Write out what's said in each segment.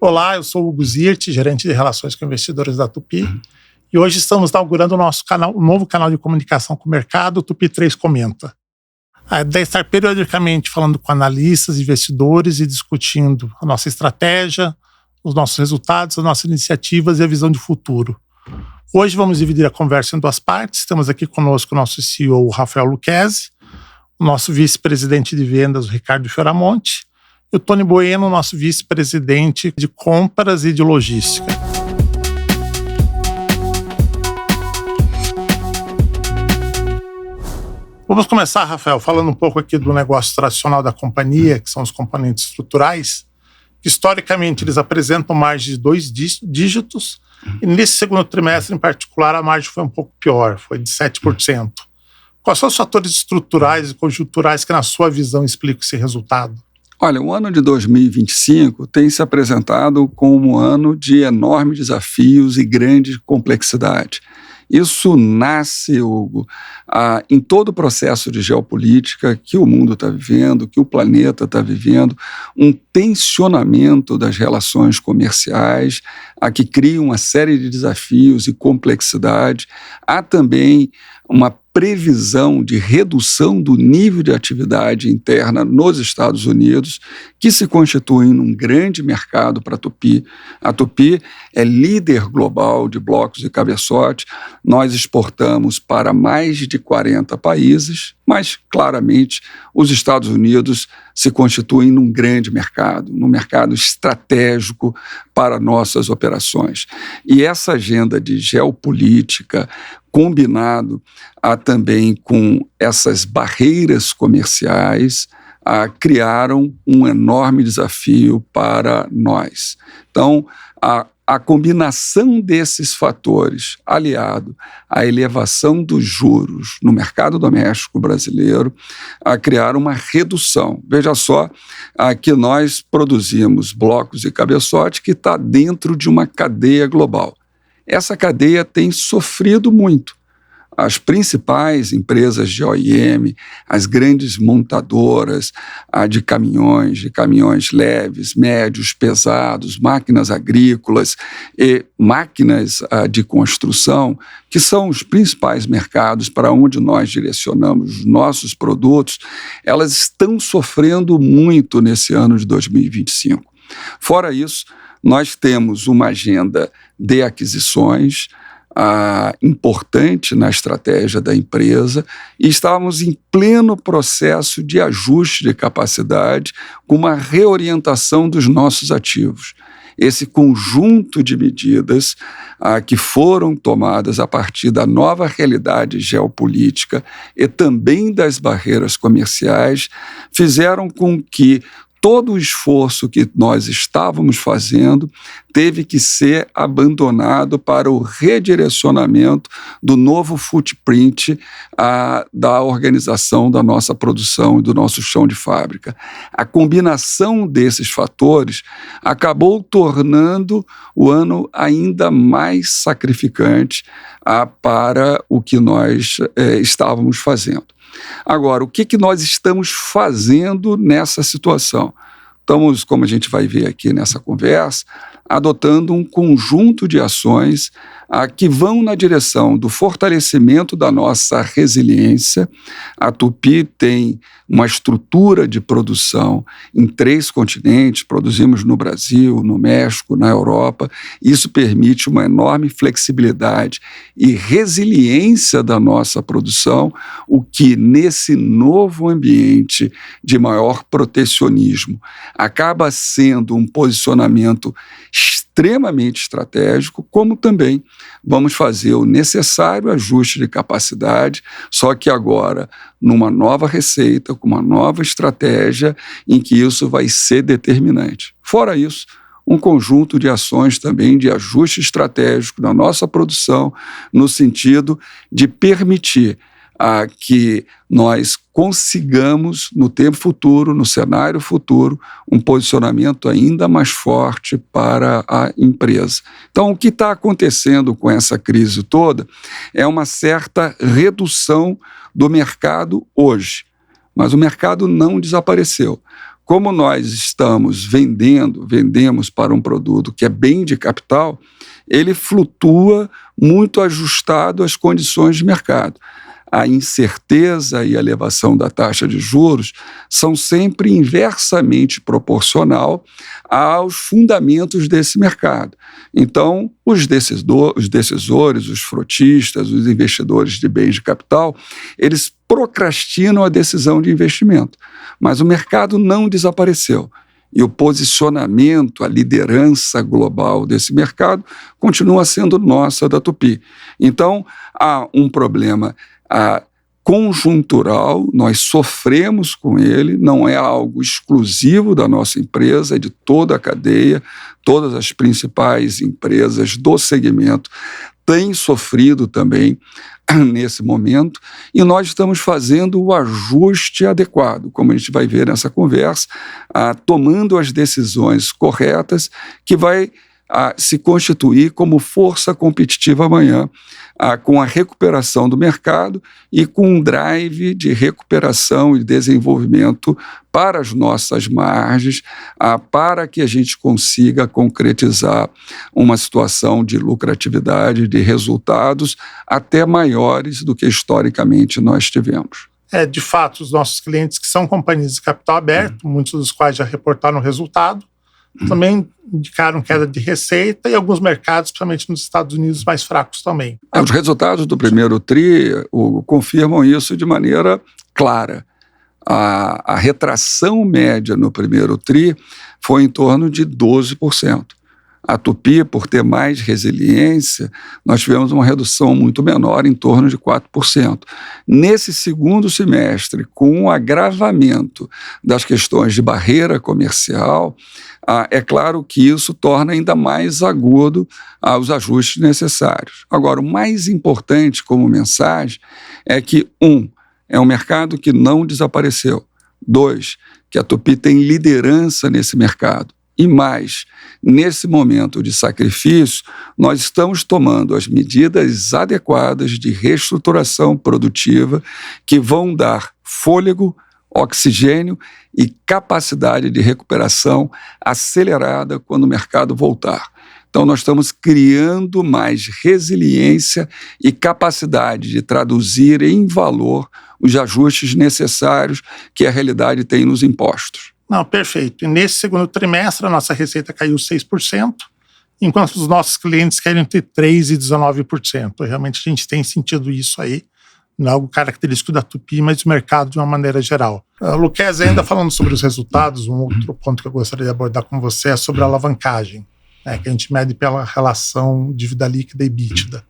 Olá, eu sou o Hugo Zirte, gerente de relações com investidores da Tupy. E hoje estamos inaugurando o nosso canal, um novo canal de comunicação com o mercado, o Tupy 3 Comenta. A ideia é estar periodicamente falando com analistas, investidores e discutindo a nossa estratégia, os nossos resultados, as nossas iniciativas e a visão de futuro. Hoje vamos dividir a conversa em duas partes. Temos aqui conosco o nosso CEO, Rafael Lucchesi, o nosso vice-presidente de vendas, o Ricardo Fioramonte, e o Tony Bueno, nosso vice-presidente de compras e de logística. Vamos começar, Rafael, falando um pouco aqui do negócio tradicional da companhia, que são os componentes estruturais, que historicamente eles apresentam margem de 2 dígitos, e nesse segundo trimestre, em particular, a margem foi um pouco pior, foi de 7%. Quais são os fatores estruturais e conjunturais que, na sua visão, explicam esse resultado? Olha, o ano de 2025 tem se apresentado como um ano de enormes desafios e grande complexidade. Isso nasce, Hugo, em todo o processo de geopolítica que o mundo está vivendo, que o planeta está vivendo, um tensionamento das relações comerciais, que cria uma série de desafios e complexidade. Há também uma previsão de redução do nível de atividade interna nos Estados Unidos, que se constitui num grande mercado para a Tupy. A Tupy é líder global de blocos e cabeçote. Nós exportamos para mais de 40 países, mas claramente os Estados Unidos se constituem num grande mercado, num mercado estratégico para nossas operações. E essa agenda de geopolítica, combinado também com essas barreiras comerciais, criaram um enorme desafio para nós. Então, a combinação desses fatores, aliado à elevação dos juros no mercado doméstico brasileiro, criaram uma redução. Veja só que nós produzimos blocos e cabeçote que está dentro de uma cadeia global. Essa cadeia tem sofrido muito. As principais empresas de OEM, as grandes montadoras de caminhões leves, médios, pesados, máquinas agrícolas e máquinas de construção, que são os principais mercados para onde nós direcionamos os nossos produtos, elas estão sofrendo muito nesse ano de 2025. Fora isso, nós temos uma agenda de aquisições importante na estratégia da empresa e estávamos em pleno processo de ajuste de capacidade com uma reorientação dos nossos ativos. Esse conjunto de medidas que foram tomadas a partir da nova realidade geopolítica e também das barreiras comerciais fizeram com que todo o esforço que nós estávamos fazendo teve que ser abandonado para o redirecionamento do novo footprint da organização da nossa produção e do nosso chão de fábrica. A combinação desses fatores acabou tornando o ano ainda mais sacrificante para o que nós estávamos fazendo. Agora, o que nós estamos fazendo nessa situação? Estamos, como a gente vai ver aqui nessa conversa, adotando um conjunto de ações que vão na direção do fortalecimento da nossa resiliência. A Tupy tem uma estrutura de produção em 3 continentes, produzimos no Brasil, no México, na Europa. Isso permite uma enorme flexibilidade e resiliência da nossa produção, o que nesse novo ambiente de maior protecionismo acaba sendo um posicionamento extremamente estratégico, como também vamos fazer o necessário ajuste de capacidade, só que agora numa nova receita, com uma nova estratégia, em que isso vai ser determinante. Fora isso, um conjunto de ações também de ajuste estratégico na nossa produção, no sentido de permitir que nós consigamos, no tempo futuro, no cenário futuro, um posicionamento ainda mais forte para a empresa. Então, o que está acontecendo com essa crise toda é uma certa redução do mercado hoje. Mas o mercado não desapareceu. como nós estamos vendemos para um produto que é bem de capital, ele flutua muito ajustado às condições de mercado. A incerteza e a elevação da taxa de juros são sempre inversamente proporcional aos fundamentos desse mercado. Então, os decisores, os frotistas, os investidores de bens de capital, eles procrastinam a decisão de investimento. Mas o mercado não desapareceu. E o posicionamento, a liderança global desse mercado continua sendo nossa, da Tupi. Então, há um problema conjuntural, nós sofremos com ele, não é algo exclusivo da nossa empresa, é de toda a cadeia, todas as principais empresas do segmento têm sofrido também nesse momento, e nós estamos fazendo o ajuste adequado, como a gente vai ver nessa conversa, tomando as decisões corretas que vai se constituir como força competitiva amanhã, com a recuperação do mercado e com um drive de recuperação e desenvolvimento para as nossas margens, para que a gente consiga concretizar uma situação de lucratividade, de resultados até maiores do que historicamente nós tivemos. De fato, os nossos clientes que são companhias de capital aberto, muitos dos quais já reportaram resultado, também indicaram queda de receita e alguns mercados, principalmente nos Estados Unidos, mais fracos também. Os resultados do primeiro TRI confirmam isso de maneira clara. A retração média no primeiro TRI foi em torno de 12%. A Tupi, por ter mais resiliência, nós tivemos uma redução muito menor, em torno de 4%. Nesse segundo semestre, com o agravamento das questões de barreira comercial, é claro que isso torna ainda mais agudo os ajustes necessários. Agora, o mais importante como mensagem é que, é um mercado que não desapareceu. 2, que a Tupi tem liderança nesse mercado. E mais, nesse momento de sacrifício, nós estamos tomando as medidas adequadas de reestruturação produtiva que vão dar fôlego, oxigênio e capacidade de recuperação acelerada quando o mercado voltar. Então, nós estamos criando mais resiliência e capacidade de traduzir em valor os ajustes necessários que a realidade tem nos impostos. Não, perfeito. E nesse segundo trimestre, a nossa receita caiu 6%, enquanto os nossos clientes querem entre 3% e 19%. Realmente a gente tem sentido isso aí, não é algo característico da Tupi, mas do mercado de uma maneira geral. Luquezzi, ainda falando sobre os resultados, um outro ponto que eu gostaria de abordar com você é sobre a alavancagem, que a gente mede pela relação dívida líquida e EBITDA.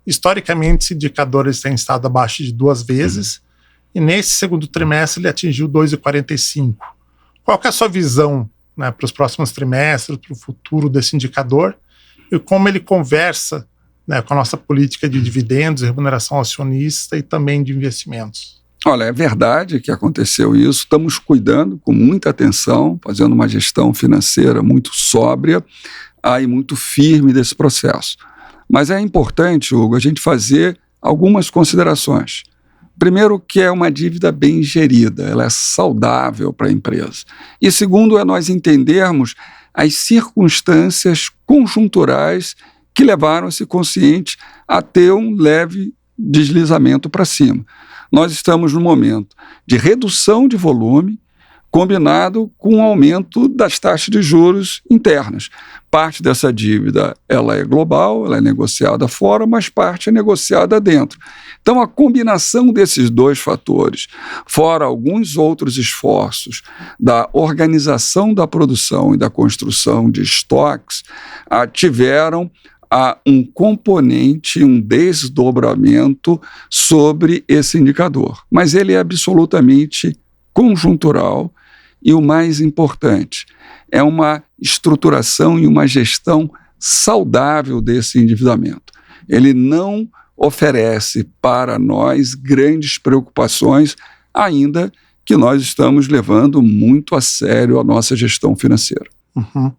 Historicamente, esse indicador tem estado abaixo de 2 vezes, e nesse segundo trimestre ele atingiu 2,45. Qual que é a sua visão para os próximos trimestres, para o futuro desse indicador e como ele conversa com a nossa política de dividendos, remuneração acionista e também de investimentos? Olha, é verdade que aconteceu isso, estamos cuidando com muita atenção, fazendo uma gestão financeira muito sóbria e muito firme desse processo. Mas é importante, Hugo, a gente fazer algumas considerações. Primeiro, que é uma dívida bem gerida, ela é saudável para a empresa. E segundo, é nós entendermos as circunstâncias conjunturais que levaram esse consciente a ter um leve deslizamento para cima. Nós estamos num momento de redução de volume, combinado com o aumento das taxas de juros internas. Parte dessa dívida ela é global, ela é negociada fora, mas parte é negociada dentro. Então, a combinação desses dois fatores, fora alguns outros esforços da organização da produção e da construção de estoques, tiveram um componente, um desdobramento sobre esse indicador. Mas ele é absolutamente conjuntural e, o mais importante, é uma estruturação e uma gestão saudável desse endividamento. Ele não oferece para nós grandes preocupações, ainda que nós estamos levando muito a sério a nossa gestão financeira. Uhum.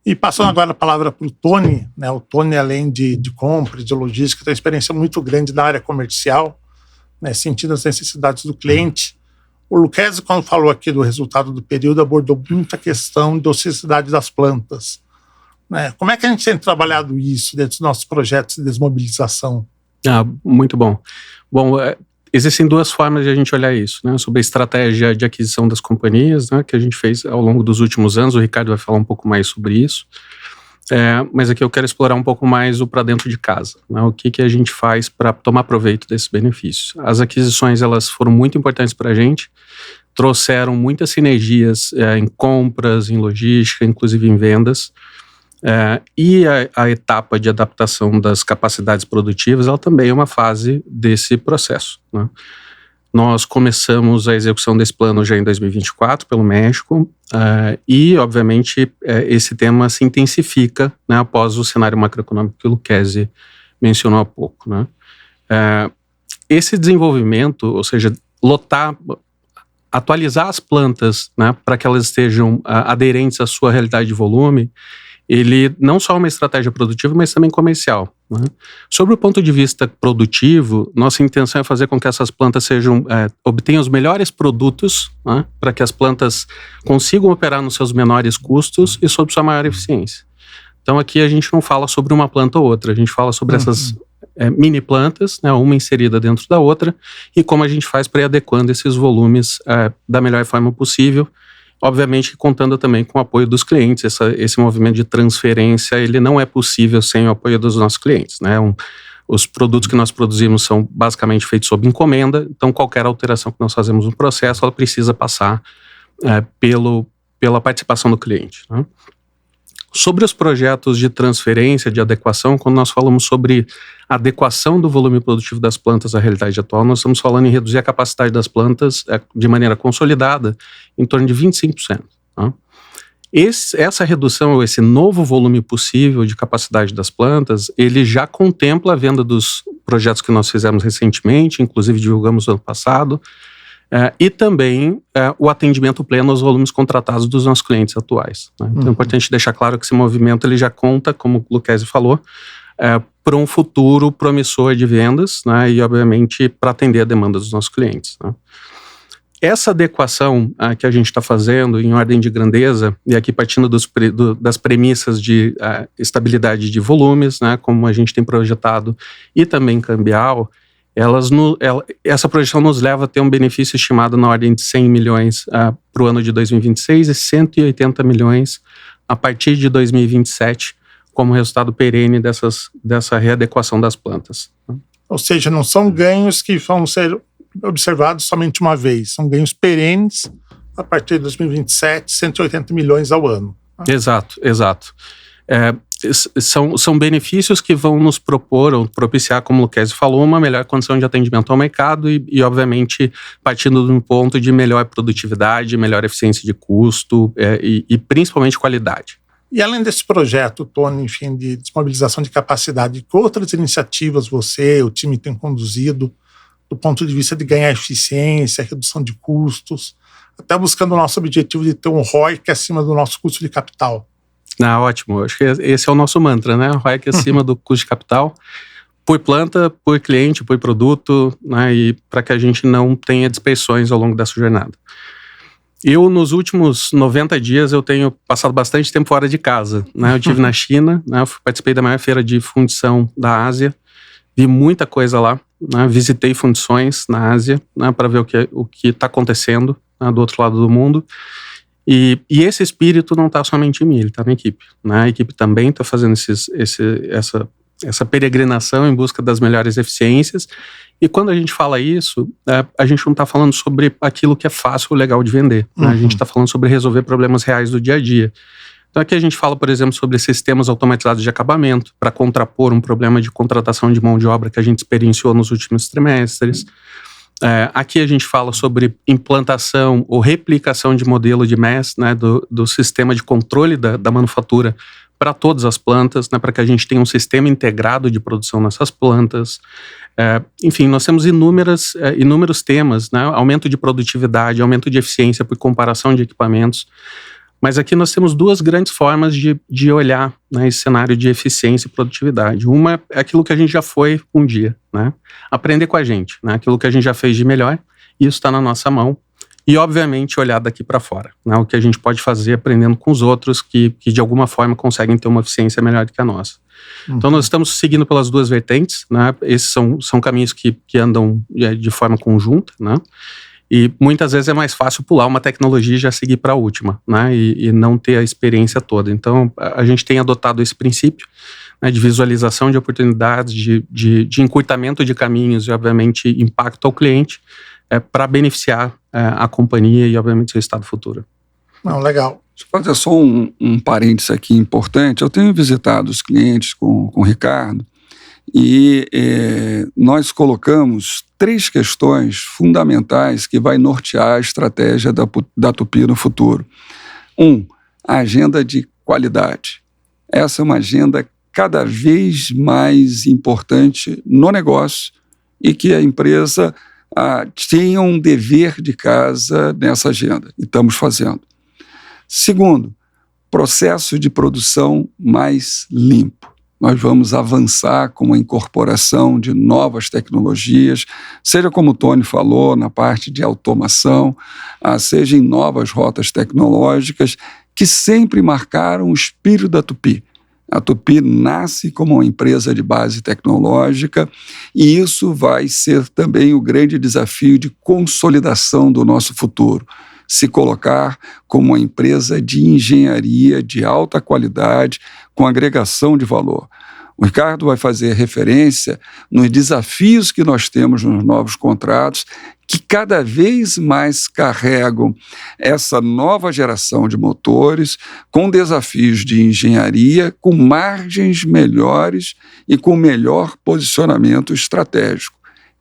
E passando agora a palavra para o Tony, o Tony, além de compra, de logística, tem uma experiência muito grande na área comercial, sentindo as necessidades do cliente. O Lucchesi, quando falou aqui do resultado do período, abordou muita questão de ociosidade das plantas, né? Como é que a gente tem trabalhado isso dentro dos nossos projetos de desmobilização? Muito bom. Bom, existem duas formas de a gente olhar isso, né? Sobre a estratégia de aquisição das companhias, né, que a gente fez ao longo dos últimos anos. O Ricardo vai falar um pouco mais sobre isso. Mas aqui eu quero explorar um pouco mais o para dentro de casa, né? O que a gente faz para tomar proveito desses benefícios. As aquisições, elas foram muito importantes para a gente, trouxeram muitas sinergias em compras, em logística, inclusive em vendas. E a etapa de adaptação das capacidades produtivas, ela também é uma fase desse processo, né? Nós começamos a execução desse plano já em 2024 pelo México, e obviamente esse tema se intensifica, né, após o cenário macroeconômico que o Lucchesi mencionou há pouco, né? Esse desenvolvimento, ou seja, atualizar as plantas, né, para que elas estejam aderentes à sua realidade de volume, ele não só é uma estratégia produtiva, mas também comercial, né? Sobre o ponto de vista produtivo, nossa intenção é fazer com que essas plantas obtenham os melhores produtos, né, para que as plantas consigam operar nos seus menores custos e sob sua maior eficiência. Então aqui a gente não fala sobre uma planta ou outra, a gente fala sobre essas mini plantas, né, uma inserida dentro da outra, e como a gente faz para ir adequando esses volumes da melhor forma possível. Obviamente, contando também com o apoio dos clientes. Esse movimento de transferência, ele não é possível sem o apoio dos nossos clientes, né? Os produtos que nós produzimos são basicamente feitos sob encomenda, então qualquer alteração que nós fazemos no processo, ela precisa passar pela participação do cliente, né? Sobre os projetos de transferência, de adequação, quando nós falamos sobre adequação do volume produtivo das plantas à realidade atual, nós estamos falando em reduzir a capacidade das plantas de maneira consolidada em torno de 25%. Tá? Essa redução, esse novo volume possível de capacidade das plantas, ele já contempla a venda dos projetos que nós fizemos recentemente, inclusive divulgamos no ano passado, e também o atendimento pleno aos volumes contratados dos nossos clientes atuais, né? Então é importante deixar claro que esse movimento ele já conta, como o Lucchesi falou, para um futuro promissor de vendas, né? E obviamente para atender a demanda dos nossos clientes, né? Essa adequação que a gente está fazendo em ordem de grandeza, e aqui partindo das premissas de estabilidade de volumes, né, como a gente tem projetado, e também cambial, essa projeção nos leva a ter um benefício estimado na ordem de 100 milhões para o ano de 2026 e 180 milhões a partir de 2027, como resultado perene dessa readequação das plantas. Ou seja, não são ganhos que vão ser observados somente uma vez, são ganhos perenes a partir de 2027, 180 milhões ao ano. Exato. São benefícios que vão nos propor ou propiciar, como o Lucchesi falou, uma melhor condição de atendimento ao mercado e obviamente, partindo de um ponto de melhor produtividade, melhor eficiência de custo e principalmente qualidade. E além desse projeto, Tony, enfim, de desmobilização de capacidade, que outras iniciativas você, o time tem conduzido do ponto de vista de ganhar eficiência, redução de custos, até buscando o nosso objetivo de ter um ROIC acima do nosso custo de capital? Ótimo. Acho que esse é o nosso mantra, né? ROIC acima do custo de capital, por planta, por cliente, por produto, né? E para que a gente não tenha dispersões ao longo dessa jornada. Nos últimos 90 dias, eu tenho passado bastante tempo fora de casa, né? Eu estive na China, né? Participei da maior feira de fundição da Ásia, vi muita coisa lá, né? Visitei fundições na Ásia, né? Para ver o que está acontecendo, né? Do outro lado do mundo. E esse espírito não está somente em mim, ele está na equipe, né? A equipe também está fazendo essa peregrinação em busca das melhores eficiências. E quando a gente fala isso, a gente não está falando sobre aquilo que é fácil ou legal de vender, né? A gente está falando sobre resolver problemas reais do dia a dia. Então aqui a gente fala, por exemplo, sobre sistemas automatizados de acabamento para contrapor um problema de contratação de mão de obra que a gente experienciou nos últimos trimestres. Aqui a gente fala sobre implantação ou replicação de modelo de MES, né, do sistema de controle da manufatura para todas as plantas, né, para que a gente tenha um sistema integrado de produção nessas plantas. Enfim, nós temos inúmeros temas, né, aumento de produtividade, aumento de eficiência por comparação de equipamentos. Mas aqui nós temos duas grandes formas de olhar, né, esse cenário de eficiência e produtividade. Uma é aquilo que a gente já foi um dia, né? Aprender com a gente, né? Aquilo que a gente já fez de melhor, isso está na nossa mão. e, obviamente, olhar daqui para fora, né? O que a gente pode fazer aprendendo com os outros que de alguma forma conseguem ter uma eficiência melhor do que a nossa. Então, nós estamos seguindo pelas duas vertentes, né? Esses são caminhos que andam de forma conjunta, né? E muitas vezes é mais fácil pular uma tecnologia e já seguir para a última, né? E não ter a experiência toda. Então, a gente tem adotado esse princípio, né, de visualização de oportunidades, de encurtamento de caminhos e, obviamente, impacto ao cliente para beneficiar a companhia e, obviamente, seu estado futuro. Não, legal. Deixa eu fazer só um parênteses aqui importante. Eu tenho visitado os clientes com o Ricardo e nós colocamos 3 questões fundamentais que vai nortear a estratégia da Tupy no futuro. 1, a agenda de qualidade. Essa é uma agenda cada vez mais importante no negócio e que a empresa tenha um dever de casa nessa agenda, e estamos fazendo. 2, processo de produção mais limpo. Nós vamos avançar com a incorporação de novas tecnologias, seja como o Tony falou, na parte de automação, seja em novas rotas tecnológicas que sempre marcaram o espírito da Tupy. A Tupy nasce como uma empresa de base tecnológica e isso vai ser também o grande desafio de consolidação do nosso futuro. Se colocar como uma empresa de engenharia de alta qualidade com agregação de valor. O Ricardo vai fazer referência nos desafios que nós temos nos novos contratos, que cada vez mais carregam essa nova geração de motores com desafios de engenharia, com margens melhores e com melhor posicionamento estratégico.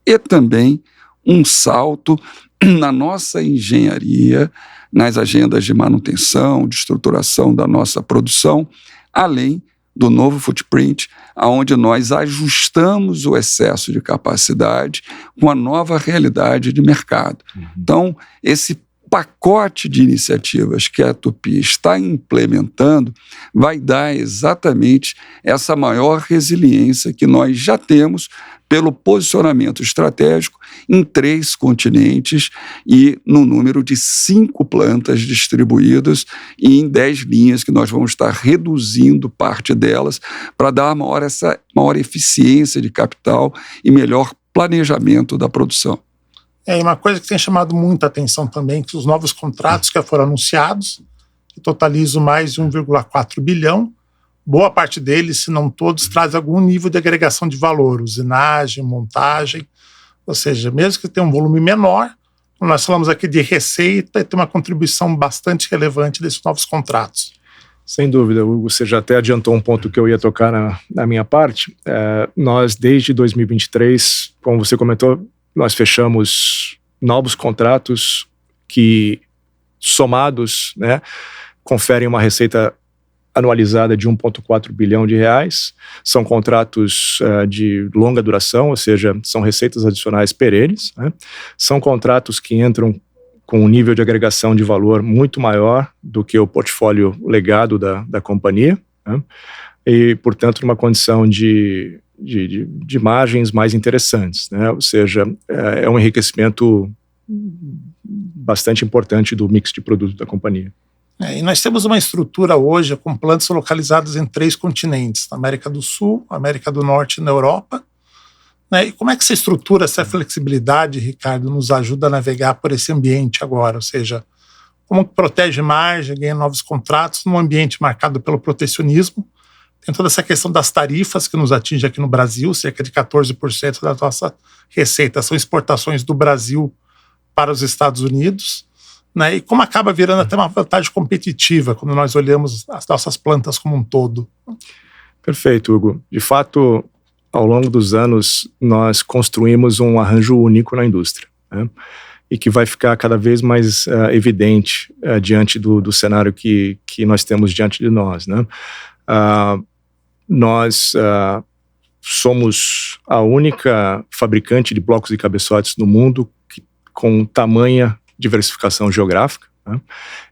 E também um salto na nossa engenharia, nas agendas de manutenção, de estruturação da nossa produção, além do novo footprint, onde nós ajustamos o excesso de capacidade com a nova realidade de mercado. Então, esse pacote de iniciativas que a Tupy está implementando vai dar exatamente essa maior resiliência que nós já temos pelo posicionamento estratégico em 3 continentes e no número de 5 plantas distribuídas e em 10 linhas que nós vamos estar reduzindo parte delas para dar maior eficiência de capital e melhor planejamento da produção. E uma coisa que tem chamado muita atenção também, que os novos contratos que foram anunciados, que totalizam mais de 1,4 bilhão, boa parte deles, se não todos, traz algum nível de agregação de valor, usinagem, montagem, ou seja, mesmo que tenha um volume menor, nós falamos aqui de receita e tem uma contribuição bastante relevante desses novos contratos. Sem dúvida, Hugo, você já até adiantou um ponto que eu ia tocar na minha parte. Nós, desde 2023, como você comentou, nós fechamos novos contratos que, somados, né, conferem uma receita anualizada de 1,4 bilhão de reais. São contratos de longa duração, ou seja, são receitas adicionais perenes, né? São contratos que entram com um nível de agregação de valor muito maior do que o portfólio legado da companhia, né? E, portanto, numa condição de margens mais interessantes, né? Ou seja, é um enriquecimento bastante importante do mix de produto da companhia. E nós temos uma estrutura hoje com plantas localizadas em 3 continentes, na América do Sul, América do Norte e na Europa. Né? E como é que essa estrutura, essa flexibilidade, Ricardo, nos ajuda a navegar por esse ambiente agora? Ou seja, como protege margem, ganha novos contratos num ambiente marcado pelo protecionismo? Tem toda essa questão das tarifas que nos atinge aqui no Brasil, cerca de 14% da nossa receita são exportações do Brasil para os Estados Unidos, né? E como acaba virando até uma vantagem competitiva quando nós olhamos as nossas plantas como um todo. Perfeito, Hugo. De fato, ao longo dos anos, nós construímos um arranjo único na indústria, né? E que vai ficar cada vez mais evidente diante do cenário que nós temos diante de nós, né? Nós somos a única fabricante de blocos e cabeçotes no mundo com tamanha diversificação geográfica, né?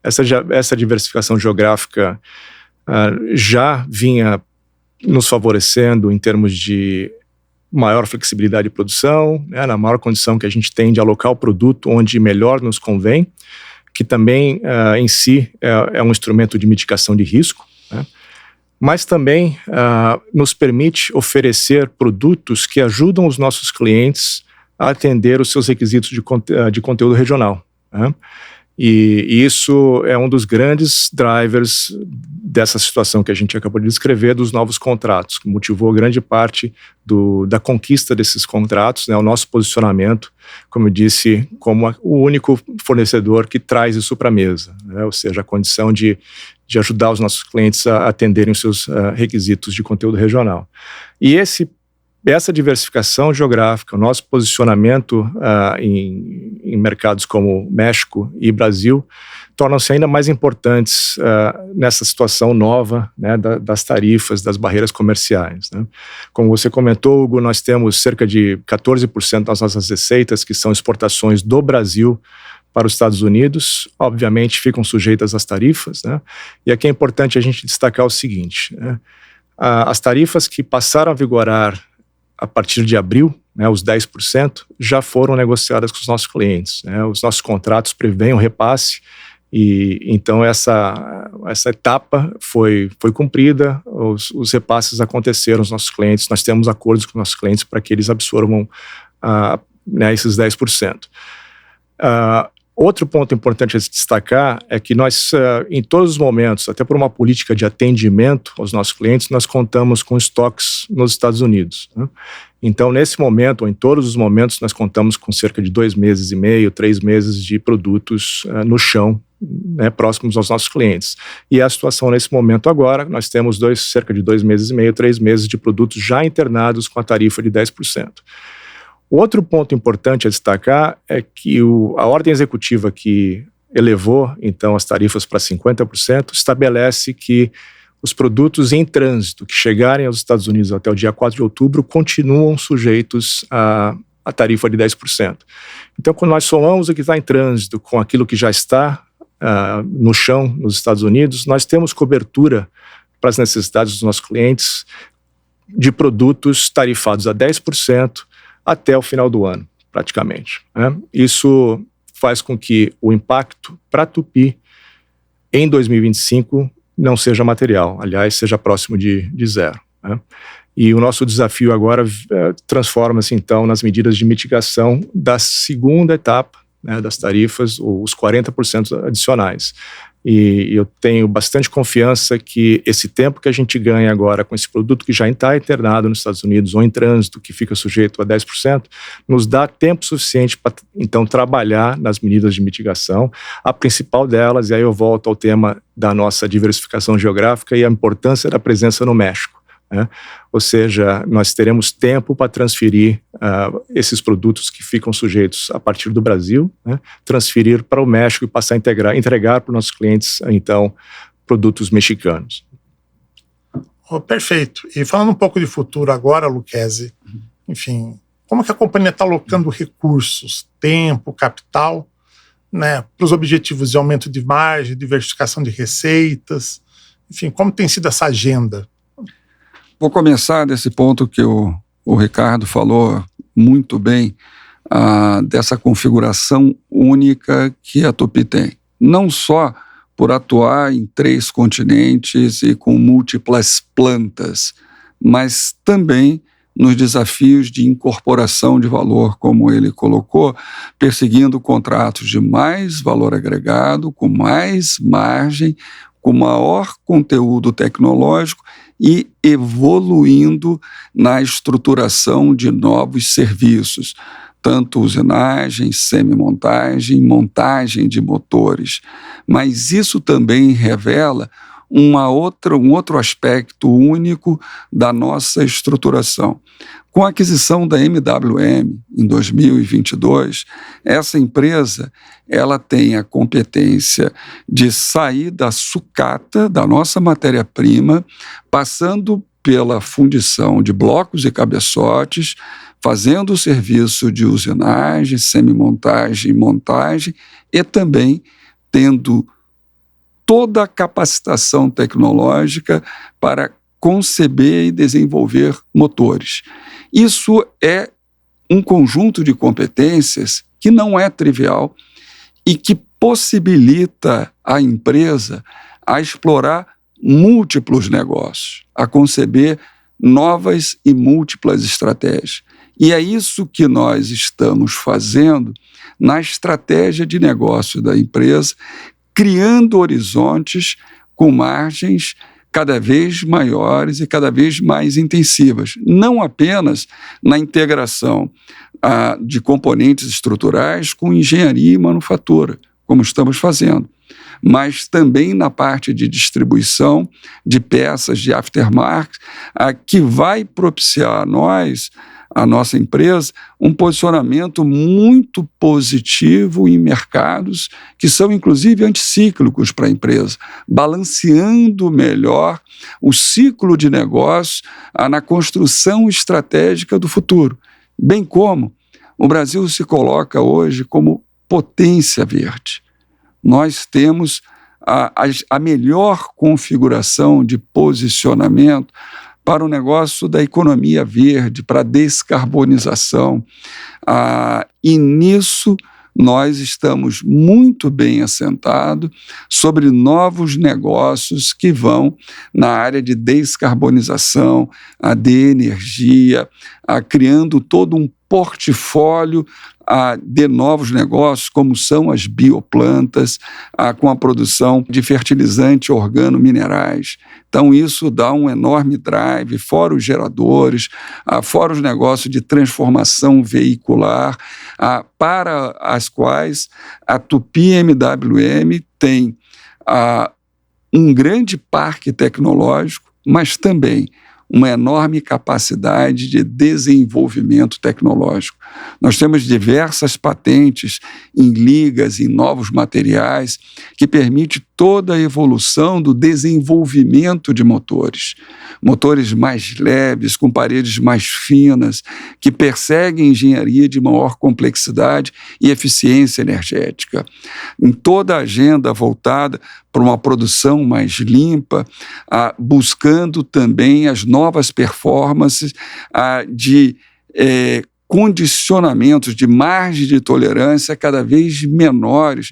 Essa diversificação geográfica já vinha nos favorecendo em termos de maior flexibilidade de produção, né, na maior condição que a gente tem de alocar o produto onde melhor nos convém, que também em si é um instrumento de mitigação de risco, né, mas também nos permite oferecer produtos que ajudam os nossos clientes a atender os seus requisitos de conteúdo regional, né. E isso é um dos grandes drivers dessa situação que a gente acabou de descrever, dos novos contratos, que motivou grande parte da conquista desses contratos, né, o nosso posicionamento, como eu disse, como o único fornecedor que traz isso para a mesa, né, ou seja, a condição de ajudar os nossos clientes a atenderem os seus requisitos de conteúdo regional. E essa diversificação geográfica, o nosso posicionamento em mercados como México e Brasil, tornam-se ainda mais importantes nessa situação nova, né, das tarifas, das barreiras comerciais, né. Como você comentou, Hugo, nós temos cerca de 14% das nossas receitas que são exportações do Brasil para os Estados Unidos, obviamente ficam sujeitas às tarifas, né. E aqui é importante a gente destacar o seguinte, né, as tarifas que passaram a vigorar a partir de abril, né, os 10%, já foram negociadas com os nossos clientes, né, os nossos contratos prevêem o repasse, e então essa etapa foi cumprida, os repasses aconteceram aos nossos clientes, nós temos acordos com os nossos clientes para que eles absorvam né, esses 10%. Outro ponto importante a se destacar é que nós, em todos os momentos, até por uma política de atendimento aos nossos clientes, nós contamos com estoques nos Estados Unidos, né? Então, nesse momento, ou em todos os momentos, nós contamos com cerca de 2 meses e meio, 3 meses de produtos no chão, né, próximos aos nossos clientes. E a situação nesse momento agora, nós temos cerca de 2 meses e meio, 3 meses de produtos já internados com a tarifa de 10%. Outro ponto importante a destacar é que a ordem executiva que elevou, então, as tarifas para 50%, estabelece que os produtos em trânsito que chegarem aos Estados Unidos até o dia 4 de outubro continuam sujeitos à tarifa de 10%. Então, quando nós somamos o que está em trânsito com aquilo que já está no chão nos Estados Unidos, nós temos cobertura para as necessidades dos nossos clientes de produtos tarifados a 10%, até o final do ano, praticamente, né? Isso faz com que o impacto para a Tupy em 2025 não seja material, aliás, seja próximo de zero, né? E o nosso desafio agora transforma-se, então, nas medidas de mitigação da segunda etapa, né, das tarifas, os 40% adicionais. E eu tenho bastante confiança que esse tempo que a gente ganha agora com esse produto que já está internado nos Estados Unidos ou em trânsito, que fica sujeito a 10%, nos dá tempo suficiente para, então, trabalhar nas medidas de mitigação. A principal delas, e aí eu volto ao tema da nossa diversificação geográfica e a importância da presença no México, né? Ou seja, nós teremos tempo para transferir esses produtos que ficam sujeitos a partir do Brasil, né? Transferir para o México e passar a entregar para os nossos clientes, então, produtos mexicanos. Oh, perfeito. E falando um pouco de futuro agora, Lucchesi, enfim, como que a companhia está alocando recursos, tempo, capital, né, para os objetivos de aumento de margem, diversificação de receitas, enfim, como tem sido essa agenda? Vou começar desse ponto que o Ricardo falou muito bem, dessa configuração única que a Tupy tem. Não só por atuar em 3 continentes e com múltiplas plantas, mas também nos desafios de incorporação de valor, como ele colocou, perseguindo contratos de mais valor agregado, com mais margem, com maior conteúdo tecnológico e evoluindo na estruturação de novos serviços, tanto usinagem, semi-montagem, montagem de motores. Mas isso também revela um outro aspecto único da nossa estruturação. Com a aquisição da MWM em 2022, essa empresa ela tem a competência de sair da sucata, da nossa matéria-prima, passando pela fundição de blocos e cabeçotes, fazendo o serviço de usinagem, semi-montagem, montagem e também tendo toda a capacitação tecnológica para conceber e desenvolver motores. Isso é um conjunto de competências que não é trivial e que possibilita a empresa a explorar múltiplos negócios, a conceber novas e múltiplas estratégias. E é isso que nós estamos fazendo na estratégia de negócio da empresa, criando horizontes com margens cada vez maiores e cada vez mais intensivas, não apenas na integração de componentes estruturais com engenharia e manufatura, como estamos fazendo, mas também na parte de distribuição de peças de aftermarket, que vai propiciar a nossa empresa, um posicionamento muito positivo em mercados que são, inclusive, anticíclicos para a empresa, balanceando melhor o ciclo de negócio na construção estratégica do futuro, bem como o Brasil se coloca hoje como potência verde. Nós temos a melhor configuração de posicionamento para o negócio da economia verde, para a descarbonização. E nisso nós estamos muito bem assentados sobre novos negócios que vão na área de descarbonização, de energia, criando todo um portfólio de novos negócios, como são as bioplantas, com a produção de fertilizantes organominerais. Então, isso dá um enorme drive, fora os geradores, fora os negócios de transformação veicular, para as quais a Tupy MWM tem um grande parque tecnológico, mas também uma enorme capacidade de desenvolvimento tecnológico. Nós temos diversas patentes em ligas, em novos materiais, que permite toda a evolução do desenvolvimento de motores. Motores mais leves, com paredes mais finas, que perseguem engenharia de maior complexidade e eficiência energética. Em toda a agenda voltada para uma produção mais limpa, buscando também as novas performances de condicionamentos de margem de tolerância cada vez menores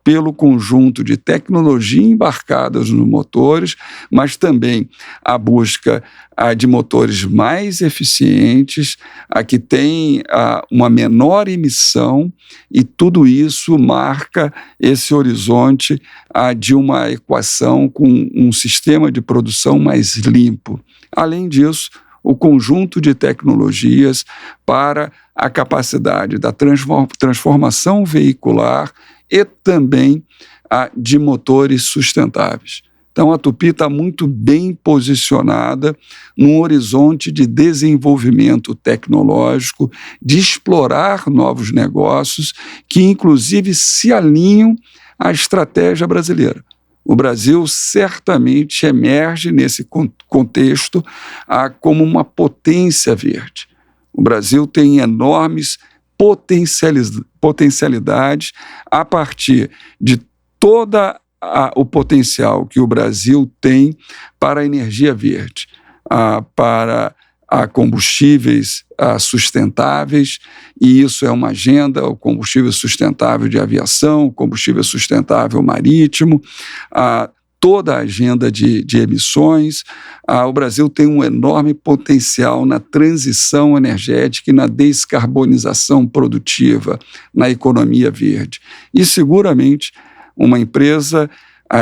pelo conjunto de tecnologia embarcadas nos motores, mas também a busca de motores mais eficientes, que têm uma menor emissão, e tudo isso marca esse horizonte de uma equação com um sistema de produção mais limpo. Além disso, o conjunto de tecnologias para a capacidade da transformação veicular e também de motores sustentáveis. Então, a Tupy está muito bem posicionada num horizonte de desenvolvimento tecnológico, de explorar novos negócios que, inclusive, se alinham à estratégia brasileira. O Brasil certamente emerge nesse contexto como uma potência verde. O Brasil tem enormes potencialidades a partir de toda o potencial que o Brasil tem para a energia verde, para combustíveis sustentáveis, e isso é uma agenda: o combustível sustentável de aviação, o combustível sustentável marítimo, toda a agenda de emissões. O Brasil tem um enorme potencial na transição energética e na descarbonização produtiva, na economia verde. E seguramente uma empresa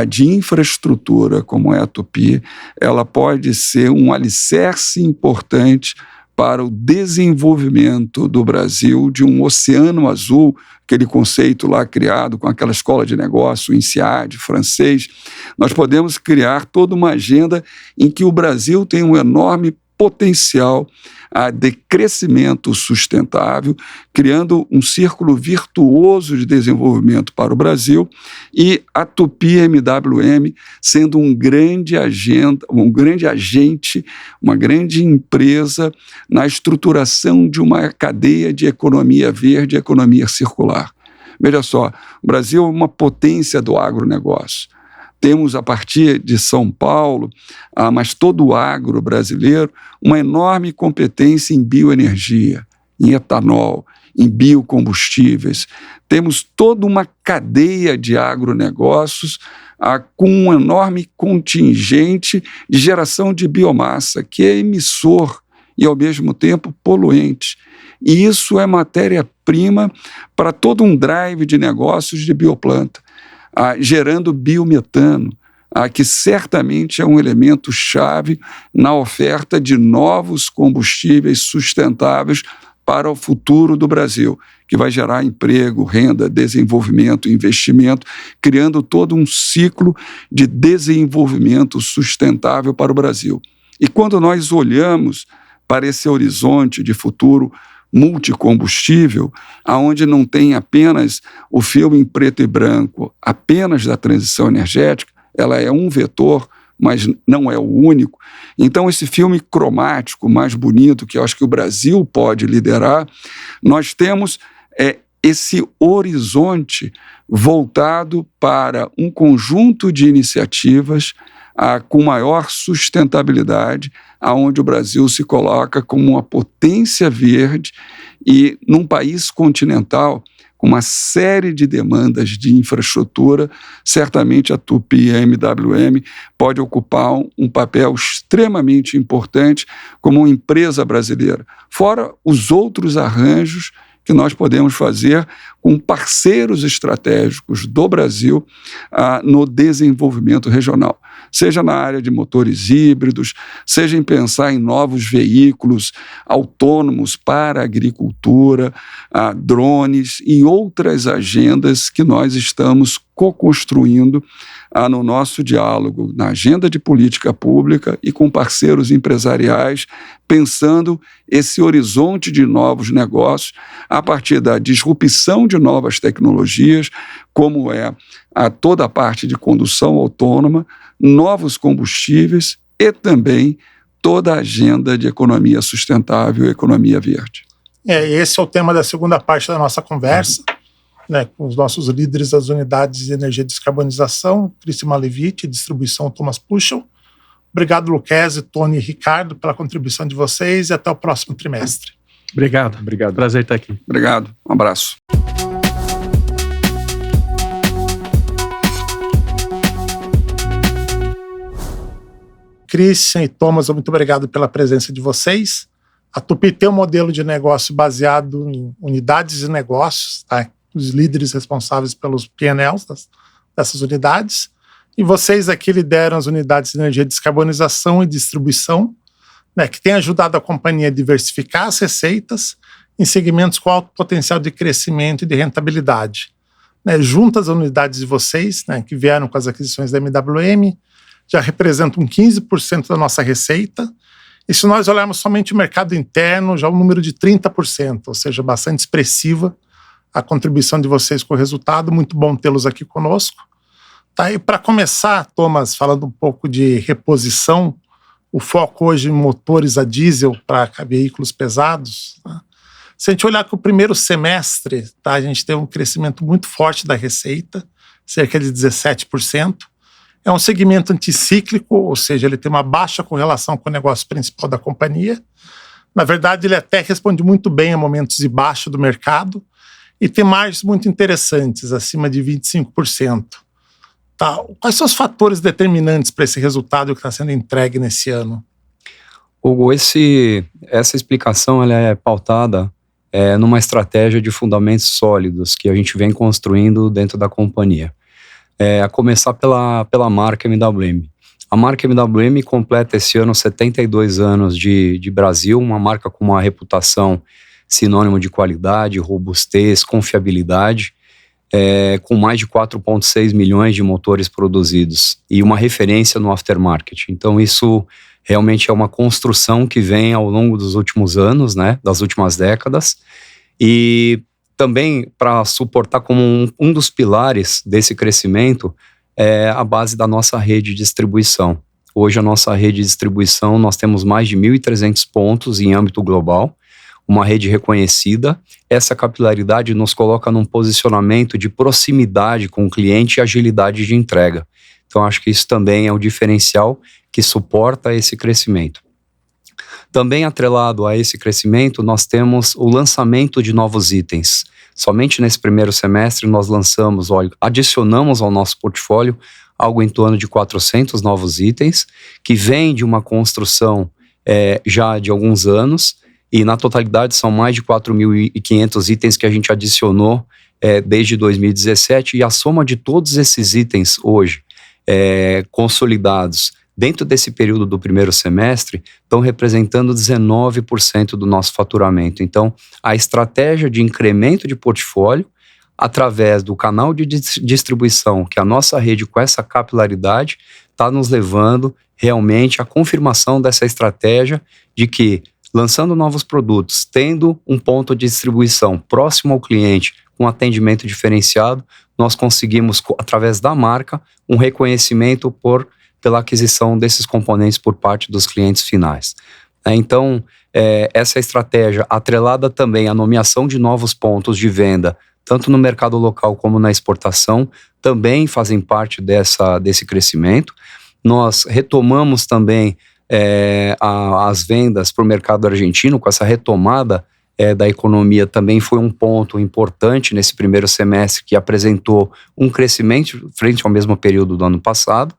de infraestrutura como é a Tupy, ela pode ser um alicerce importante para o desenvolvimento do Brasil de um oceano azul, aquele conceito lá criado com aquela escola de negócio, o INSEAD, francês. Nós podemos criar toda uma agenda em que o Brasil tem um enorme potencial de crescimento sustentável, criando um círculo virtuoso de desenvolvimento para o Brasil, e a Tupy MWM sendo um grande agente, uma grande empresa na estruturação de uma cadeia de economia verde e economia circular. Veja só, o Brasil é uma potência do agronegócio. temos, a partir de São Paulo, mas todo o agro brasileiro, uma enorme competência em bioenergia, em etanol, em biocombustíveis. Temos toda uma cadeia de agronegócios com um enorme contingente de geração de biomassa, que é emissor e, ao mesmo tempo, poluente. E isso é matéria-prima para todo um drive de negócios de bioplanta, gerando biometano, que certamente é um elemento chave na oferta de novos combustíveis sustentáveis para o futuro do Brasil, que vai gerar emprego, renda, desenvolvimento, investimento, criando todo um ciclo de desenvolvimento sustentável para o Brasil. E quando nós olhamos para esse horizonte de futuro multicombustível, aonde não tem apenas o filme em preto e branco, apenas da transição energética, ela é um vetor, mas não é o único. Então, esse filme cromático mais bonito, que eu acho que o Brasil pode liderar, nós temos esse horizonte voltado para um conjunto de iniciativas com maior sustentabilidade, aonde o Brasil se coloca como uma potência verde e num país continental com uma série de demandas de infraestrutura, certamente a Tupi e a MWM pode ocupar um papel extremamente importante como uma empresa brasileira, fora os outros arranjos que nós podemos fazer com parceiros estratégicos do Brasil no desenvolvimento regional, seja na área de motores híbridos, seja em pensar em novos veículos autônomos para a agricultura, drones e outras agendas que nós estamos co-construindo no nosso diálogo, na agenda de política pública e com parceiros empresariais, pensando esse horizonte de novos negócios a partir da disrupção de novas tecnologias, como é toda a parte de condução autônoma, novos combustíveis e também toda a agenda de economia sustentável e economia verde. Esse é o tema da segunda parte da nossa conversa, né, com os nossos líderes das unidades de energia e descarbonização, Cristian Malevich, distribuição Thomas Puschel. Obrigado, Lucchesi, Tony e Ricardo, pela contribuição de vocês e até o próximo trimestre. Obrigado. Prazer estar aqui. Obrigado. Um abraço. Cristian e Thomas, muito obrigado pela presença de vocês. A Tupi tem um modelo de negócio baseado em unidades de negócios, tá? Os líderes responsáveis pelos P&Ls dessas unidades. E vocês aqui lideram as unidades de energia de descarbonização e distribuição, né, que tem ajudado a companhia a diversificar as receitas em segmentos com alto potencial de crescimento e de rentabilidade. Né, juntas as unidades de vocês, né, que vieram com as aquisições da MWM, já representam 15% da nossa receita. E se nós olharmos somente o mercado interno, já é um número de 30%, ou seja, bastante expressiva a contribuição de vocês com o resultado. Muito bom tê-los aqui conosco. Tá, e para começar, Thomas, falando um pouco de reposição, o foco hoje em motores a diesel para veículos pesados. Tá? Se a gente olhar que o primeiro semestre, tá, a gente teve um crescimento muito forte da receita, cerca de 17%. É um segmento anticíclico, ou seja, ele tem uma baixa correlação com o negócio principal da companhia. Na verdade, ele até responde muito bem a momentos de baixa do mercado e tem margens muito interessantes, acima de 25%. Tá. Quais são os fatores determinantes para esse resultado que está sendo entregue nesse ano? Hugo, essa explicação ela é pautada numa estratégia de fundamentos sólidos que a gente vem construindo dentro da companhia. A começar pela marca MWM. A marca MWM completa esse ano 72 anos de Brasil, uma marca com uma reputação sinônimo de qualidade, robustez, confiabilidade, com mais de 4,6 milhões de motores produzidos e uma referência no aftermarket. Então isso realmente é uma construção que vem ao longo dos últimos anos, né, das últimas décadas, e também para suportar como um dos pilares desse crescimento é a base da nossa rede de distribuição. Hoje a nossa rede de distribuição, nós temos mais de 1.300 pontos em âmbito global, uma rede reconhecida. Essa capilaridade nos coloca num posicionamento de proximidade com o cliente e agilidade de entrega. Então, acho que isso também é um diferencial que suporta esse crescimento. Também atrelado a esse crescimento, nós temos o lançamento de novos itens. Somente nesse primeiro semestre nós adicionamos ao nosso portfólio algo em torno de 400 novos itens, que vem de uma construção já de alguns anos, e na totalidade são mais de 4.500 itens que a gente adicionou desde 2017, e a soma de todos esses itens hoje consolidados dentro desse período do primeiro semestre, estão representando 19% do nosso faturamento. Então, a estratégia de incremento de portfólio, através do canal de distribuição, que a nossa rede com essa capilaridade, está nos levando realmente à confirmação dessa estratégia de que, lançando novos produtos, tendo um ponto de distribuição próximo ao cliente, com atendimento diferenciado, nós conseguimos, através da marca, um reconhecimento pela aquisição desses componentes por parte dos clientes finais. Então, essa estratégia, atrelada também à nomeação de novos pontos de venda, tanto no mercado local como na exportação, também fazem parte desse crescimento. Nós retomamos também as vendas para o mercado argentino, com essa retomada da economia, também foi um ponto importante nesse primeiro semestre, que apresentou um crescimento frente ao mesmo período do ano passado.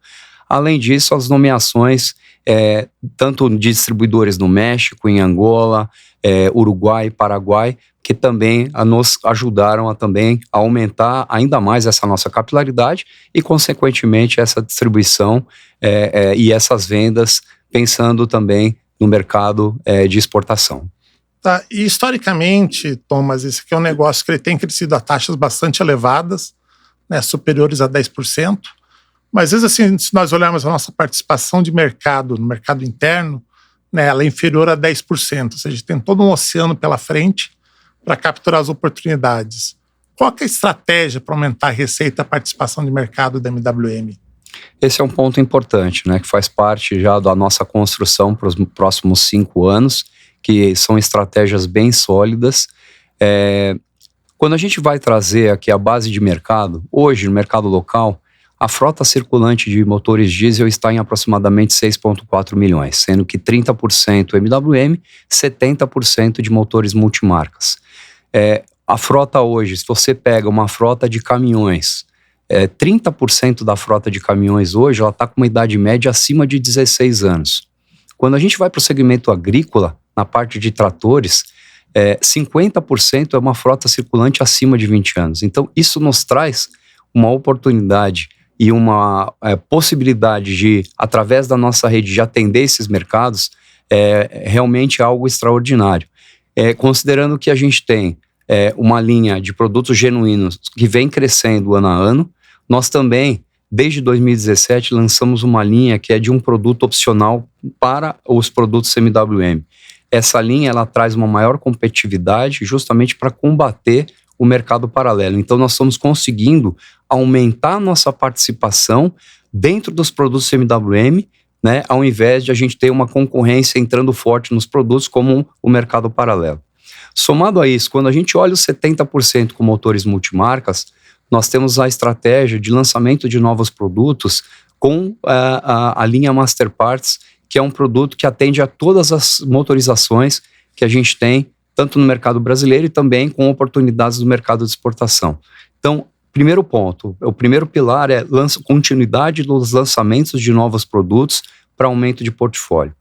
Além disso, as nomeações, tanto de distribuidores no México, em Angola, Uruguai, Paraguai, que também nos ajudaram a aumentar ainda mais essa nossa capilaridade e, consequentemente, essa distribuição e essas vendas, pensando também no mercado de exportação. Tá. E historicamente, Thomas, esse aqui é um negócio que ele tem crescido a taxas bastante elevadas, né, superiores a 10%. Mas, às vezes, assim, se nós olharmos a nossa participação de mercado, no mercado interno, né, ela é inferior a 10%. Ou seja, tem todo um oceano pela frente para capturar as oportunidades. Qual que é a estratégia para aumentar a receita e a participação de mercado da MWM? Esse é um ponto importante, né, que faz parte já da nossa construção para os próximos 5 anos, que são estratégias bem sólidas. Quando a gente vai trazer aqui a base de mercado, hoje no mercado local, a frota circulante de motores diesel está em aproximadamente 6,4 milhões, sendo que 30% MWM, 70% de motores multimarcas. A frota hoje, se você pega uma frota de caminhões, 30% da frota de caminhões hoje, ela está com uma idade média acima de 16 anos. Quando a gente vai para o segmento agrícola, na parte de tratores, 50% é uma frota circulante acima de 20 anos. Então, isso nos traz uma oportunidade e uma possibilidade de, através da nossa rede, de atender esses mercados, realmente algo extraordinário. Considerando que a gente tem uma linha de produtos genuínos que vem crescendo ano a ano, nós também, desde 2017, lançamos uma linha que é de um produto opcional para os produtos MWM. Essa linha, ela traz uma maior competitividade justamente para combater o mercado paralelo. Então, nós estamos conseguindo aumentar nossa participação dentro dos produtos MWM, né, ao invés de a gente ter uma concorrência entrando forte nos produtos como o mercado paralelo. Somado a isso, quando a gente olha os 70% com motores multimarcas, nós temos a estratégia de lançamento de novos produtos com a linha Master Parts, que é um produto que atende a todas as motorizações que a gente tem, tanto no mercado brasileiro e também com oportunidades do mercado de exportação. Então, primeiro ponto, o primeiro pilar é continuidade dos lançamentos de novos produtos para aumento de portfólio.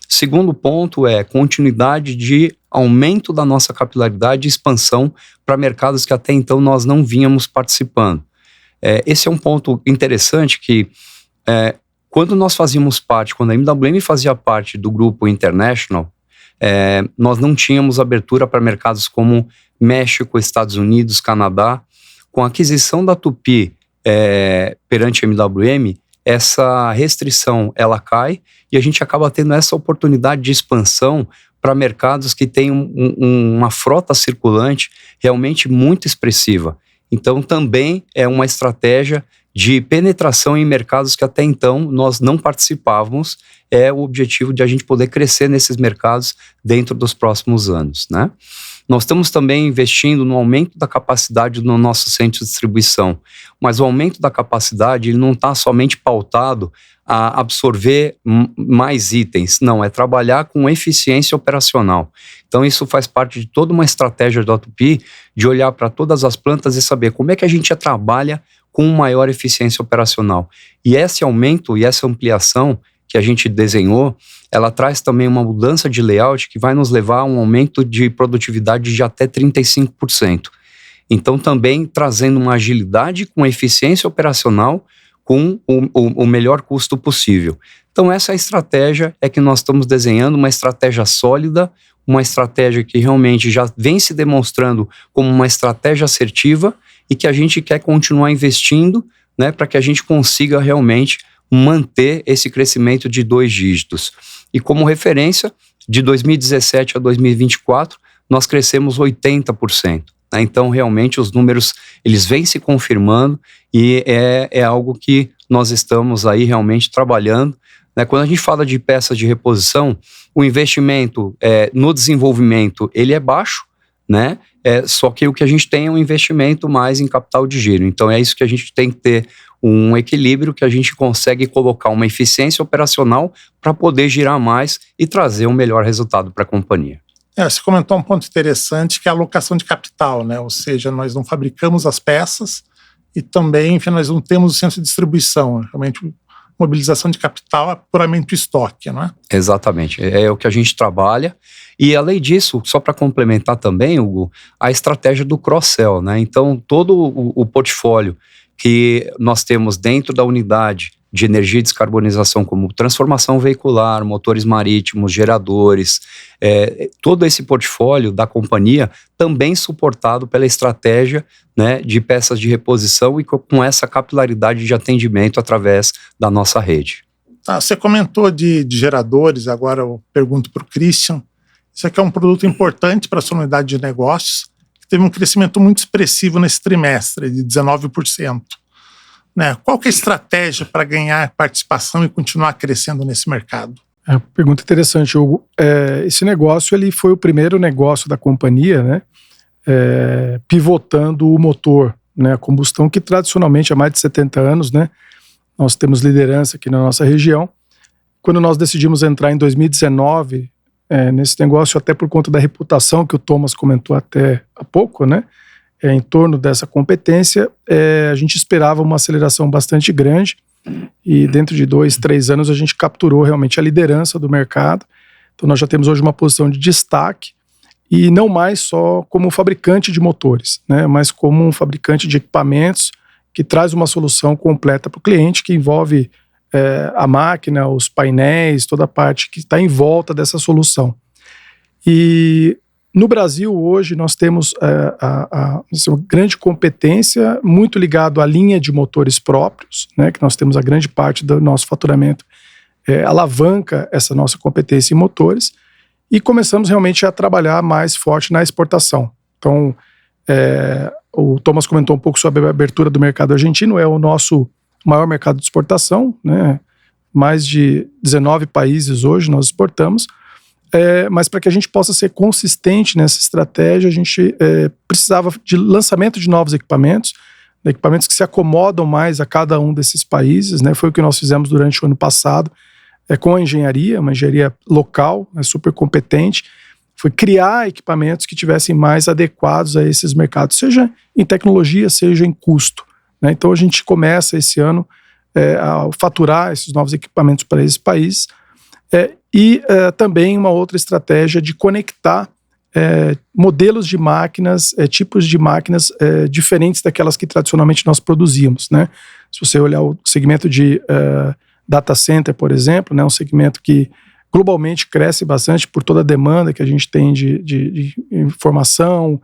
Segundo ponto é continuidade de aumento da nossa capilaridade e expansão para mercados que até então nós não vínhamos participando. Esse é um ponto interessante que quando nós fazíamos parte, quando a MWM fazia parte do grupo International, nós não tínhamos abertura para mercados como México, Estados Unidos, Canadá. Com a aquisição da Tupy perante a MWM, essa restrição ela cai e a gente acaba tendo essa oportunidade de expansão para mercados que têm uma frota circulante realmente muito expressiva. Então também é uma estratégia de penetração em mercados que até então nós não participávamos, o objetivo de a gente poder crescer nesses mercados dentro dos próximos anos, né? Nós estamos também investindo no aumento da capacidade no nosso centro de distribuição, mas o aumento da capacidade ele não está somente pautado a absorver mais itens, não, é trabalhar com eficiência operacional. Então isso faz parte de toda uma estratégia da Tupy de olhar para todas as plantas e saber como é que a gente trabalha com maior eficiência operacional. E esse aumento e essa ampliação que a gente desenhou, ela traz também uma mudança de layout que vai nos levar a um aumento de produtividade de até 35%. Então também trazendo uma agilidade com eficiência operacional com o melhor custo possível. Então essa estratégia é que nós estamos desenhando, uma estratégia sólida, uma estratégia que realmente já vem se demonstrando como uma estratégia assertiva e que a gente quer continuar investindo, né, para que a gente consiga realmente manter esse crescimento de 2 dígitos. E como referência, de 2017 a 2024, nós crescemos 80%. Né? Então, realmente, os números, eles vêm se confirmando e é algo que nós estamos aí realmente trabalhando. Né? Quando a gente fala de peças de reposição, o investimento no desenvolvimento, ele é baixo, né? Só que o que a gente tem é um investimento mais em capital de giro. Então, é isso que a gente tem que ter um equilíbrio que a gente consegue colocar uma eficiência operacional para poder girar mais e trazer um melhor resultado para a companhia. Você comentou um ponto interessante que é a alocação de capital, né? Ou seja, nós não fabricamos as peças e também, enfim, nós não temos o centro de distribuição. Realmente, mobilização de capital é puramente o estoque, não é? Exatamente, é o que a gente trabalha. E além disso, só para complementar também, Hugo, a estratégia do cross-sell, né? Então, todo o portfólio que nós temos dentro da unidade de energia e descarbonização, como transformação veicular, motores marítimos, geradores, todo esse portfólio da companhia também suportado pela estratégia, né, de peças de reposição e com essa capilaridade de atendimento através da nossa rede. Você comentou de geradores, agora eu pergunto para o Christian. Isso aqui é um produto importante para a sua unidade de negócios, que teve um crescimento muito expressivo nesse trimestre, de 19%. Né? Qual que é a estratégia para ganhar participação e continuar crescendo nesse mercado? Pergunta interessante, Hugo. Esse negócio ele foi o primeiro negócio da companhia, né? Pivotando o motor, né? A combustão, que tradicionalmente há mais de 70 anos, né? Nós temos liderança aqui na nossa região. Quando nós decidimos entrar em 2019 nesse negócio, até por conta da reputação que o Thomas comentou até há pouco, né? Em torno dessa competência, a gente esperava uma aceleração bastante grande e dentro de 2, 3 anos a gente capturou realmente a liderança do mercado. Então nós já temos hoje uma posição de destaque e não mais só como fabricante de motores, né? Mas como um fabricante de equipamentos que traz uma solução completa para o cliente, que envolve a máquina, os painéis, toda a parte que está em volta dessa solução. E no Brasil, hoje, nós temos uma grande competência, muito ligado à linha de motores próprios, né, que nós temos a grande parte do nosso faturamento, alavanca essa nossa competência em motores, e começamos realmente a trabalhar mais forte na exportação. Então, o Thomas comentou um pouco sobre a abertura do mercado argentino, é o nosso maior mercado de exportação, né, mais de 19 países hoje nós exportamos. Mas para que a gente possa ser consistente nessa estratégia, a gente precisava de lançamento de novos equipamentos, equipamentos que se acomodam mais a cada um desses países, né? Foi o que nós fizemos durante o ano passado, com a engenharia, uma engenharia local, super competente, foi criar equipamentos que tivessem mais adequados a esses mercados, seja em tecnologia, seja em custo, né? Então a gente começa esse ano a faturar esses novos equipamentos para esses países, e também uma outra estratégia de conectar modelos de máquinas, tipos de máquinas diferentes daquelas que tradicionalmente nós produzíamos, né? Se você olhar o segmento de data center, por exemplo, né, um segmento que globalmente cresce bastante por toda a demanda que a gente tem de informação,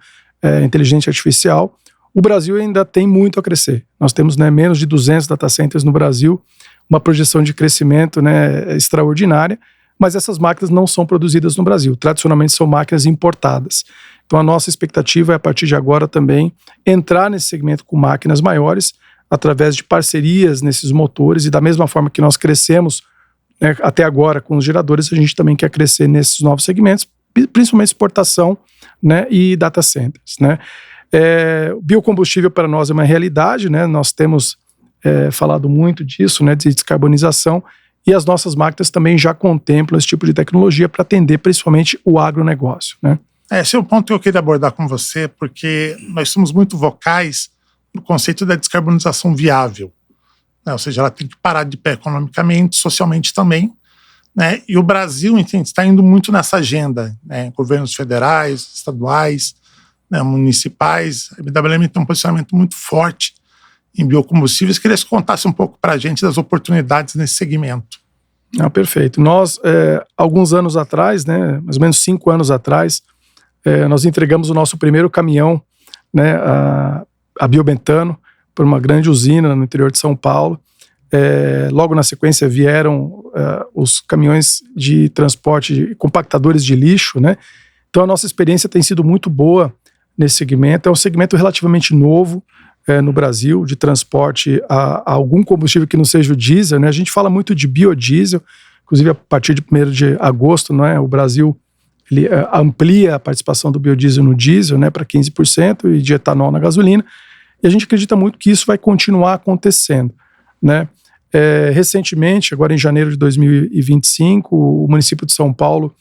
inteligência artificial, o Brasil ainda tem muito a crescer. Nós temos, né, menos de 200 data centers no Brasil, uma projeção de crescimento, né, extraordinária, mas essas máquinas não são produzidas no Brasil. Tradicionalmente são máquinas importadas. Então a nossa expectativa é, a partir de agora também, entrar nesse segmento com máquinas maiores, através de parcerias nesses motores, e da mesma forma que nós crescemos, né, até agora com os geradores, a gente também quer crescer nesses novos segmentos, principalmente exportação, né, e data centers, né. Biocombustível para nós é uma realidade, né, nós temos falado muito disso, né, de descarbonização, e as nossas máquinas também já contemplam esse tipo de tecnologia para atender principalmente o agronegócio, né. Esse é o ponto que eu queria abordar com você, porque nós somos muito vocais no conceito da descarbonização viável, né? Ou seja, ela tem que parar de pé economicamente, socialmente também, né? E o Brasil está indo muito nessa agenda, né? Governos federais, estaduais, né, municipais. A BWM tem um posicionamento muito forte em biocombustíveis. Queria que você contasse um pouco para a gente das oportunidades nesse segmento. Perfeito. Nós, alguns anos atrás, né, mais ou menos 5 anos atrás, nós entregamos o nosso primeiro caminhão, né, a biometano, para uma grande usina no interior de São Paulo. Logo na sequência vieram os caminhões de transporte, compactadores de lixo, né? Então a nossa experiência tem sido muito boa nesse segmento. É um segmento relativamente novo no Brasil, de transporte a algum combustível que não seja o diesel, né? A gente fala muito de biodiesel, inclusive a partir de 1º de agosto, não é? O Brasil ele amplia a participação do biodiesel no diesel, né, para 15% e de etanol na gasolina, e a gente acredita muito que isso vai continuar acontecendo, né. Recentemente, agora em janeiro de 2025, o município de São Paulo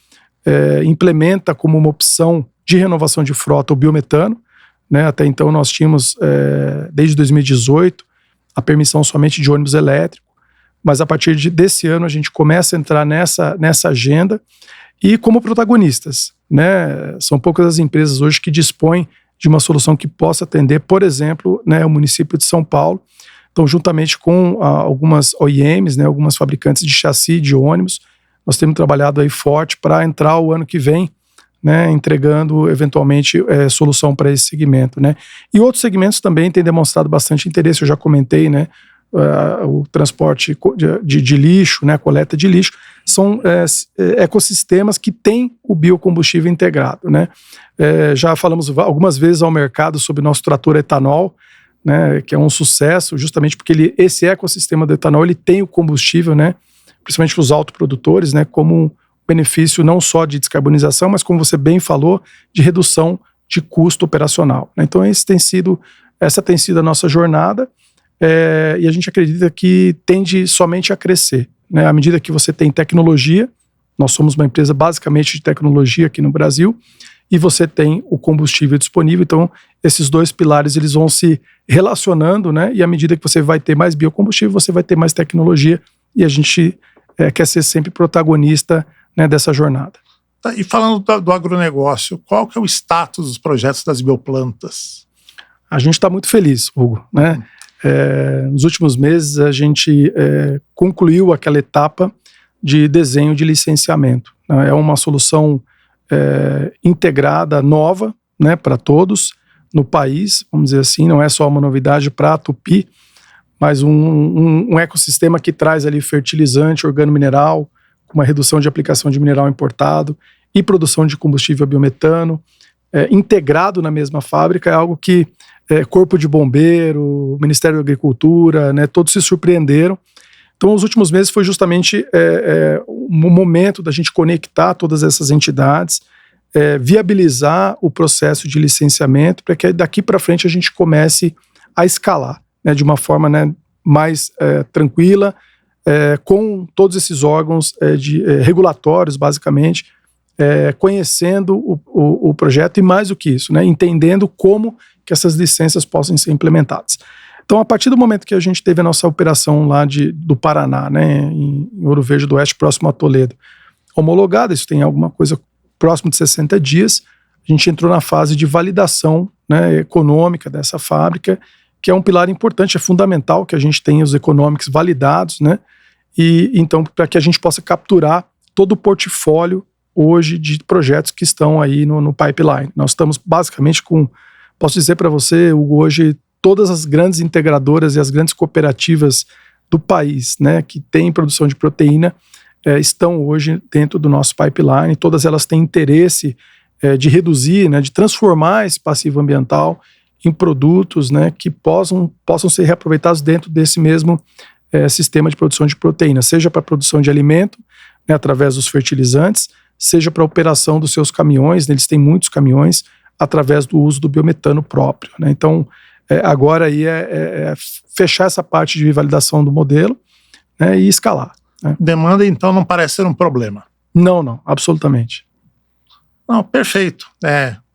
implementa como uma opção de renovação de frota o biometano, né. Até então nós tínhamos, desde 2018, a permissão somente de ônibus elétrico, mas a partir desse ano a gente começa a entrar nessa agenda, e como protagonistas, né? São poucas as empresas hoje que dispõem de uma solução que possa atender, por exemplo, né, o município de São Paulo. Então, juntamente com algumas OEMs, né, algumas fabricantes de chassi de ônibus, nós temos trabalhado aí forte para entrar o ano que vem, né, entregando eventualmente solução para esse segmento, né. E outros segmentos também têm demonstrado bastante interesse. Eu já comentei, né, o transporte de lixo, né, a coleta de lixo, são ecossistemas que têm o biocombustível integrado, né. Já falamos algumas vezes ao mercado sobre o nosso trator etanol, né, que é um sucesso, justamente porque esse ecossistema do etanol ele tem o combustível, né, principalmente para os autoprodutores, né, como um benefício não só de descarbonização, mas como você bem falou, de redução de custo operacional, né. Então essa tem sido a nossa jornada. E a gente acredita que tende somente a crescer, né? À medida que você tem tecnologia, nós somos uma empresa basicamente de tecnologia aqui no Brasil, e você tem o combustível disponível, então esses dois pilares eles vão se relacionando, né? E à medida que você vai ter mais biocombustível, você vai ter mais tecnologia, e a gente quer ser sempre protagonista, né, dessa jornada. E falando do agronegócio, qual que é o status dos projetos das bioplantas? A gente está muito feliz, Hugo, né? Nos últimos meses a gente concluiu aquela etapa de desenho de licenciamento, né? É uma solução integrada, nova, né, para todos no país, vamos dizer assim, não é só uma novidade para a Tupy, mas um ecossistema que traz ali fertilizante, organomineral, com uma redução de aplicação de mineral importado e produção de combustível biometano, integrado na mesma fábrica, é algo que Corpo de Bombeiro, Ministério da Agricultura, né, todos se surpreenderam. Então, os últimos meses foi justamente um momento da gente conectar todas essas entidades, viabilizar o processo de licenciamento, para que daqui para frente a gente comece a escalar, né, de uma forma, né, mais tranquila, com todos esses órgãos regulatórios, basicamente, conhecendo o projeto e, mais do que isso, né, entendendo como que essas licenças possam ser implementadas. Então, a partir do momento que a gente teve a nossa operação lá do Paraná, né, em Ouro Verde do Oeste, próximo a Toledo, homologada, isso tem alguma coisa próximo de 60 dias, a gente entrou na fase de validação, né, econômica dessa fábrica, que é um pilar importante, é fundamental que a gente tenha os econômicos validados, né, e então para que a gente possa capturar todo o portfólio hoje de projetos que estão aí no pipeline. Nós estamos basicamente posso dizer para você, Hugo, hoje todas as grandes integradoras e as grandes cooperativas do país, né, que têm produção de proteína, estão hoje dentro do nosso pipeline. Todas elas têm interesse de reduzir, né, de transformar esse passivo ambiental em produtos, né, que possam ser reaproveitados dentro desse mesmo sistema de produção de proteína, seja para produção de alimento, né, através dos fertilizantes, seja para a operação dos seus caminhões, né? Eles têm muitos caminhões, através do uso do biometano próprio, né? Então, agora aí é fechar essa parte de validação do modelo, né, e escalar, né? Demanda, então, não parece ser um problema. Não, absolutamente. Não, perfeito.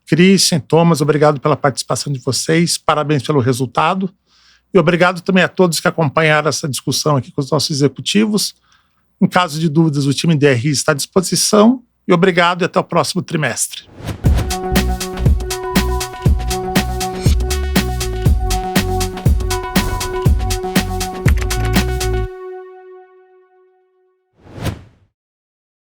Christian, Thomas, obrigado pela participação de vocês, parabéns pelo resultado e obrigado também a todos que acompanharam essa discussão aqui com os nossos executivos. Em caso de dúvidas, o time DRI está à disposição e obrigado e até o próximo trimestre.